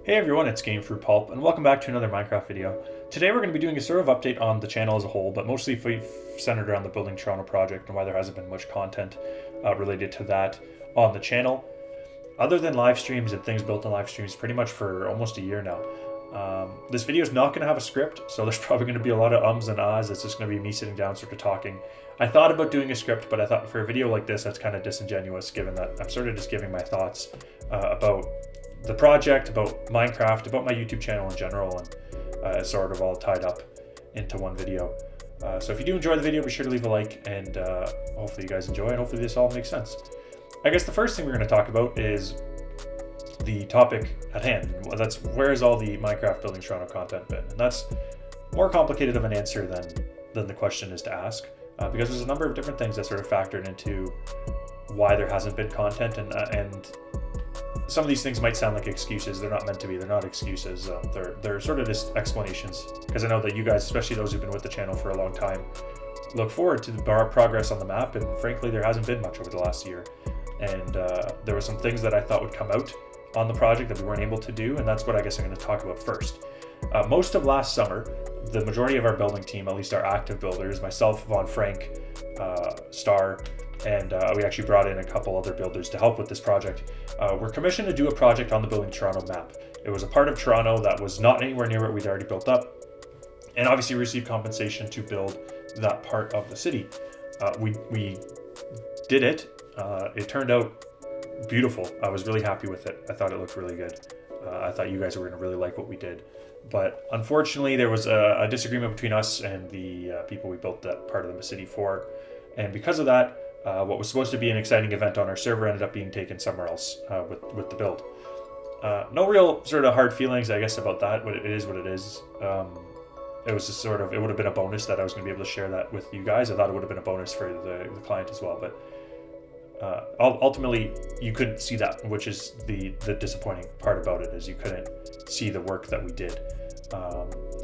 Hey everyone, it's Gamefruitpulp, and welcome back to another Minecraft video. Today we're going to be doing a sort of update on the channel as a whole, but mostly centered around the Building Toronto project and why there hasn't been much content related to that on the channel. Other than live streams and things built on live streams pretty much for almost a year now. This video is not going to have a script, so there's probably going to be a lot of ums and ahs. It's just going to be me sitting down sort of talking. I thought about doing a script, but I thought for a video like this that's kind of disingenuous given that I'm sort of just giving my thoughts about the project, about Minecraft, about my YouTube channel in general, and it's sort of all tied up into one video. So if you do enjoy the video, be sure to leave a like, and hopefully you guys enjoy, and hopefully this all makes sense. I guess the first thing we're going to talk about is the topic at hand. That's where has all the Minecraft Building Toronto content been? And that's more complicated of an answer than the question is to ask, because there's a number of different things that sort of factored into why there hasn't been content, and some of these things might sound like excuses. They're not meant to be. They're not excuses. They're sort of just explanations, because I know that you guys, especially those who've been with the channel for a long time, look forward to the progress on the map, and frankly there hasn't been much over the last year. And there were some things that I thought would come out on the project that we weren't able to do, and that's what I guess I'm going to talk about first. Most of last summer, the majority of our building team, at least our active builders, myself, Von Frank, Star, and we actually brought in a couple other builders to help with this project. We're commissioned to do a project on the Building Toronto map. It was a part of Toronto that was not anywhere near what we'd already built up, and obviously received compensation to build that part of the city. We did it. It turned out beautiful. I was really happy with it. I thought it looked really good. I thought you guys were going to really like what we did. But unfortunately, there was a disagreement between us and the people we built that part of the city for. And because of that, what was supposed to be an exciting event on our server ended up being taken somewhere else with the build. No real sort of hard feelings, I guess, about that. But it is what it is. It was just sort of, it would have been a bonus that I was going to be able to share that with you guys. I thought it would have been a bonus for the client as well. But ultimately, you couldn't see that, which is the disappointing part about it, is you couldn't see the work that we did.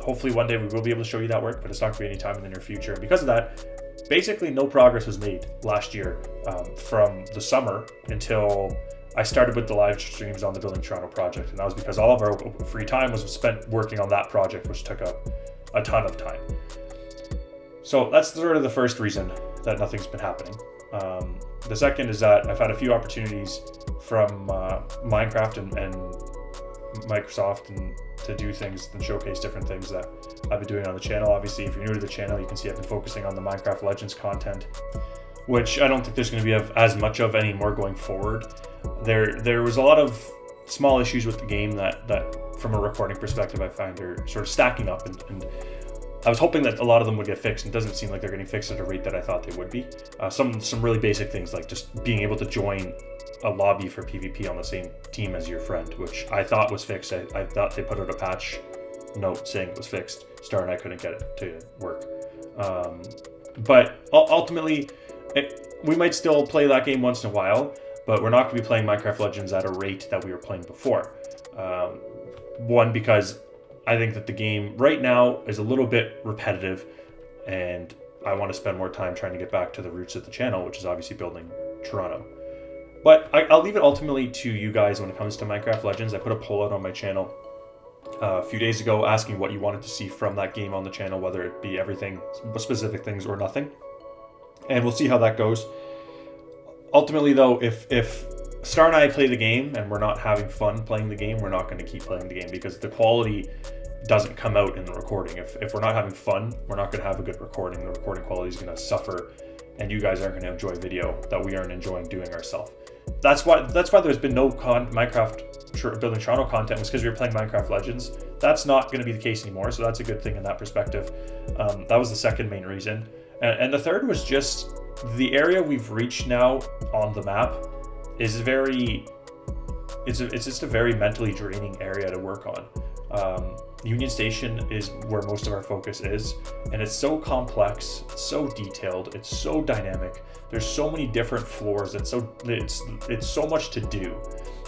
Hopefully one day we will be able to show you that work, but it's not going to be any time in the near future. And because of that, basically no progress was made last year from the summer until I started with the live streams on the Building Toronto project. And that was because all of our free time was spent working on that project, which took up a ton of time. So that's sort of the first reason that nothing's been happening. The second is that I've had a few opportunities from Minecraft and Microsoft and to do things and showcase different things that I've been doing on the channel. Obviously, if you're new to the channel, you can see I've been focusing on the Minecraft Legends content, which I don't think there's going to be as much of anymore going forward. There was a lot of small issues with the game that from a recording perspective I find are sort of stacking up, and I was hoping that a lot of them would get fixed. It doesn't seem like they're getting fixed at a rate that I thought they would be. Some really basic things like just being able to join a lobby for PvP on the same team as your friend, which I thought was fixed. I thought they put out a patch note saying it was fixed. Star and I couldn't get it to work. But ultimately, we might still play that game once in a while, but we're not going to be playing Minecraft Legends at a rate that we were playing before. One, because I think that the game right now is a little bit repetitive, and I want to spend more time trying to get back to the roots of the channel, which is obviously building Toronto. But I'll leave it ultimately to you guys when it comes to Minecraft Legends. I put a poll out on my channel a few days ago asking what you wanted to see from that game on the channel, whether it be everything, specific things, or nothing. And we'll see how that goes. Ultimately, though, if Star and I play the game and we're not having fun playing the game, we're not going to keep playing the game, because the quality doesn't come out in the recording. If we're not having fun, we're not going to have a good recording. The recording quality is going to suffer, and you guys aren't going to enjoy video that we aren't enjoying doing ourselves. That's why there's been no Minecraft Building Toronto content, was because we were playing Minecraft Legends. That's not going to be the case anymore, so that's a good thing in that perspective. That was the second main reason. And the third was just the area we've reached now on the map is it's just a very mentally draining area to work on. Union Station is where most of our focus is, and it's so complex, it's so detailed, it's so dynamic. There's so many different floors, it's so much to do,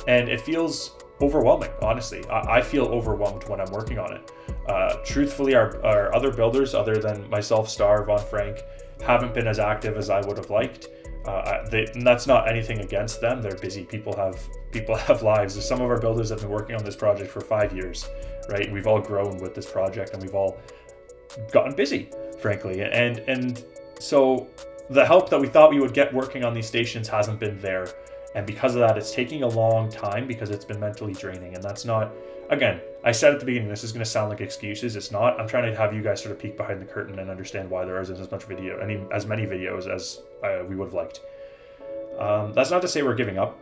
and it feels overwhelming. Honestly, I feel overwhelmed when I'm working on it. Truthfully, our other builders, other than myself, Star, Von Frank, haven't been as active as I would have liked. And that's not anything against them. They're busy. People have lives. Some of our builders have been working on this project for 5 years, right? We've all grown with this project, and we've all gotten busy, frankly. And so the help that we thought we would get working on these stations hasn't been there. And because of that, it's taking a long time because it's been mentally draining. And that's not, again, I said at the beginning, this is going to sound like excuses. It's not. I'm trying to have you guys sort of peek behind the curtain and understand why there isn't as many videos as we would have liked. That's not to say we're giving up.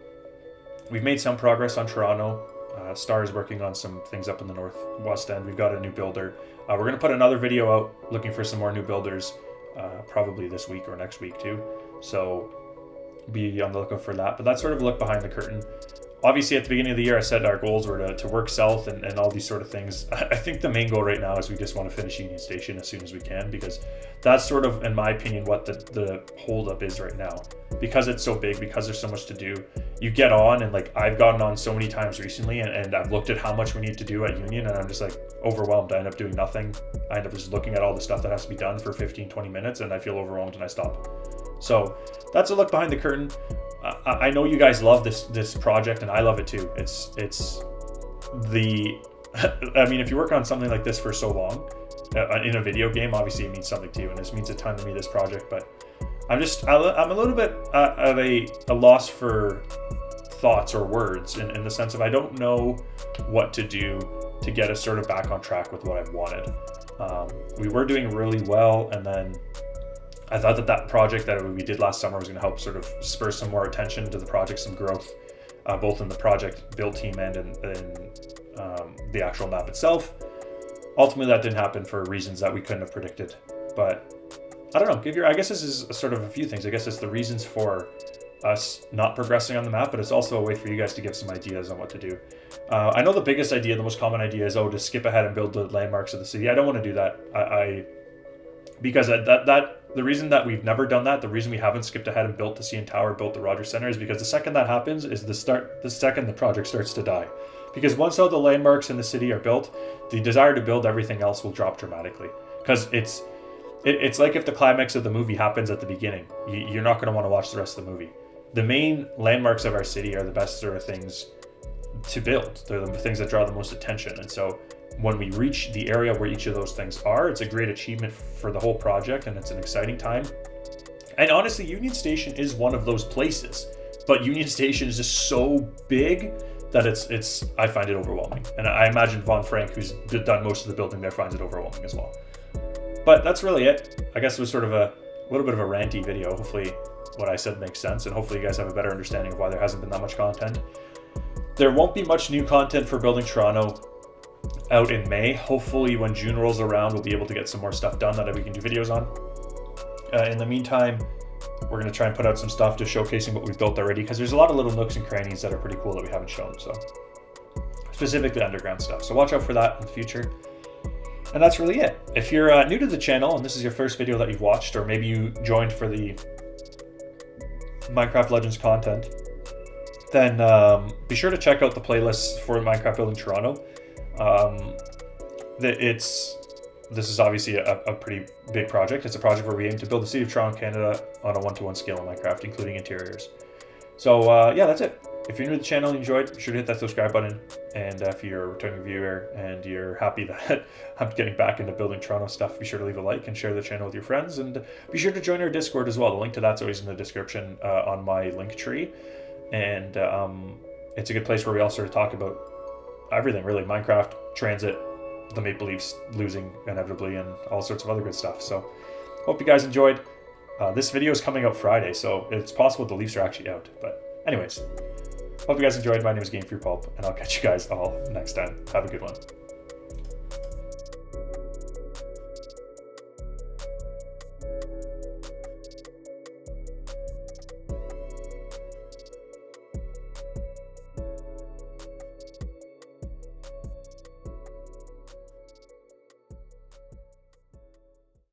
We've made some progress on Toronto. Star is working on some things up in the northwest end. We've got a new builder. We're going to put another video out looking for some more new builders, probably this week or next week too. So be on the lookout for that. But that's sort of a look behind the curtain. Obviously, at the beginning of the year, I said our goals were to work south and all these sort of things. I think the main goal right now is we just want to finish Union Station as soon as we can, because that's sort of, in my opinion, what the holdup is right now. Because it's so big, because there's so much to do, you get on, and like I've gotten on so many times recently, and I've looked at how much we need to do at Union, and I'm just like overwhelmed. I end up doing nothing. I end up just looking at all the stuff that has to be done for 15-20 minutes, and I feel overwhelmed and I stop. So that's a look behind the curtain. I know you guys love this project, and I love it too. It's the, I mean, if you work on something like this for so long in a video game, obviously it means something to you, and this means a ton to me, this project. But I'm a little bit of a loss for thoughts or words in the sense of I don't know what to do to get us sort of back on track with what I wanted. We were doing really well, and then I thought that project that we did last summer was going to help sort of spur some more attention to the project, some growth, both in the project build team and in the actual map itself. Ultimately, that didn't happen for reasons that we couldn't have predicted. But I don't know. I guess this is sort of a few things. I guess it's the reasons for us not progressing on the map, but it's also a way for you guys to give some ideas on what to do. I know the biggest idea, the most common idea is, to skip ahead and build the landmarks of the city. I don't want to do that. Because the reason that we've never done that, the reason we haven't skipped ahead and built the CN Tower, built the Rogers Center, is because the second that happens is the second the project starts to die. Because once all the landmarks in the city are built, the desire to build everything else will drop dramatically. Because it's like if the climax of the movie happens at the beginning, you're not going to want to watch the rest of the movie. The main landmarks of our city are the best sort of things to build. They're the things that draw the most attention. And so when we reach the area where each of those things are, it's a great achievement for the whole project, and it's an exciting time. And honestly, Union Station is one of those places, but Union Station is just so big that I find it overwhelming. And I imagine Von Frank, who's done most of the building there, finds it overwhelming as well. But that's really it. I guess it was sort of a little bit of a ranty video. Hopefully what I said makes sense, and hopefully you guys have a better understanding of why there hasn't been that much content. There won't be much new content for Building Toronto out in May. Hopefully when June rolls around, we'll be able to get some more stuff done that we can do videos on. In the meantime, we're going to try and put out some stuff just showcasing what we've built already, because there's a lot of little nooks and crannies that are pretty cool that we haven't shown, so specifically underground stuff. So watch out for that in the future. And that's really it. If you're new to the channel and this is your first video that you've watched, or maybe you joined for the Minecraft Legends content, then be sure to check out the playlists for Minecraft Building Toronto. This is obviously a pretty big project. It's a project where we aim to build the city of Toronto, Canada on a 1-to-1 scale in Minecraft, including interiors. So yeah, that's it. If you're new to the channel and enjoyed, be sure to hit that subscribe button. And if you're a returning viewer and you're happy that I'm getting back into Building Toronto stuff, be sure to leave a like and share the channel with your friends. And be sure to join our Discord as well. The link to that's always in the description on my link tree. And it's a good place where we all sort of talk about everything, really. Minecraft, transit, the Maple Leafs losing inevitably, and all sorts of other good stuff. So hope you guys enjoyed. This video is coming out Friday, so it's possible the Leafs are actually out. But anyways, hope you guys enjoyed. My name is Gamefruitpulp, and I'll catch you guys all next time. Have a good one.